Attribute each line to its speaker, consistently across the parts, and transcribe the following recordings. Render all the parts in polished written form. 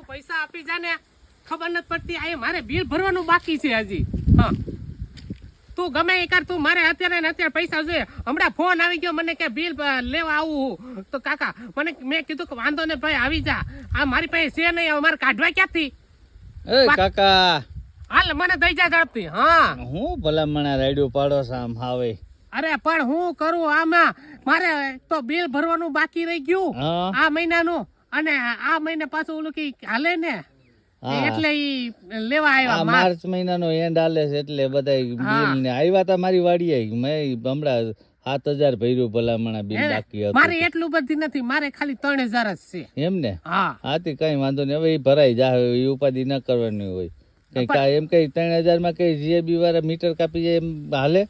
Speaker 1: તું પૈસા આપી જા ને ખબર નથી પડતી આ મારે બિલ ભરવાનું બાકી છે હજી હા તું ગમે એ કર તું મારે અત્યારે ને અત્યારે પૈસા જોઈએ હમણાં ફોન આવી ગયો મને કે બિલ લેવા આવું તો કાકા મને મેં કીધું કે વાંધો ને ભાઈ આવી જા આ મારી પાસે છે નહીં મારે કાઢવા ક્યાંથી
Speaker 2: એ કાકા
Speaker 1: હાલ મને દઈ જા ઝડપથી હા
Speaker 2: હું ભલામણા રાડ્યું પાડો સામ હાવે
Speaker 1: અરે પણ હું કરું આમાં મારે તો બિલ ભરવાનું બાકી રહી ગયું આ મહિનાનું અને આ મહિને પાછું ઓલું કઈ હાલે ને એટલે ઈ લેવા આવ્યા
Speaker 2: માર્ચ મહિનાનો એન્ડ હાલે છે એટલે બધા બિલ ને આવ્યા તા મારી વાડીએ મેં હમણાં 7,000 ભર્યું ભલામણા બિલ બાકી હતું
Speaker 1: મારે એટલું બધી નથી મારે ખાલી 3,000 જ છે
Speaker 2: એમ ને
Speaker 1: હા
Speaker 2: આથી કઈ વાંધો નહીં હવે એ ભરાઈ જાય એ ઉપાધિ ન કરવાની હોય કઈ એમ કઈ 3,000 માં કઈ જીએબી વાળા મીટર કાપી જાય એમ હાલે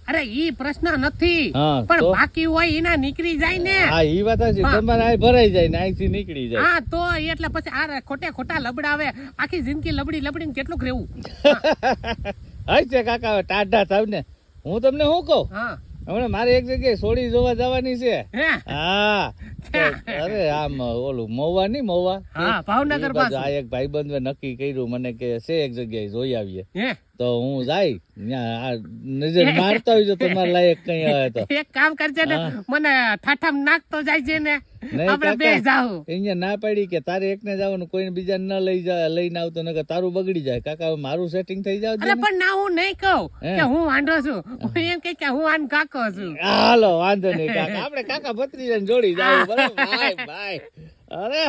Speaker 1: અરે ઈ પ્રશ્ન નથી પણ બાકી હોય એના નીકળી જાય ને
Speaker 2: હા ઈ વાત છે તમારે આ ભરાઈ જાય ને અહીંથી નીકળી જાય
Speaker 1: હા તો એટલે પછી આ ખોટા લબડાવે આખી જિંદગી લબડીને કેટલું રહેવું
Speaker 2: હઈ છે કાકા ટાઢા થાવ ને હું તમને શું કહું
Speaker 1: હા
Speaker 2: હમણાં મારે એક જગ્યાએ સોડી જોવા જવાની છે હા અરે આમ ઓલું મહુવા ની મહુવા
Speaker 1: ભાવનગર પાસે
Speaker 2: આ એક ભાઈબંધે નક્કી કર્યું મને કે છે એક જગ્યાએ જોઈ આવીએ તો હું જાય ત્યાં નજર મારતા હોય જો તમારે લાયક કઈ આવે તો
Speaker 1: એક કામ કરજે ને મને ઠાઠામ નાખતો જાય છે ને આપણે બે જાવું
Speaker 2: અહીંયા ના પાડી કે તારે એકને જવાનું કોઈને બીજાને ન લઈને આવતો નકર તારું બગડી જાય કાકા મારું સેટિંગ થઈ જાવ
Speaker 1: અરે પણ ના હું નહીં કહું કે હું વાંઢો છું હું એમ કે હું આન કાકો છું
Speaker 2: હાલો વાંધો નહીં કાકા આપણે કાકા ભત્રીજાને જોડી જાવ બરાબર ભાઈ અરે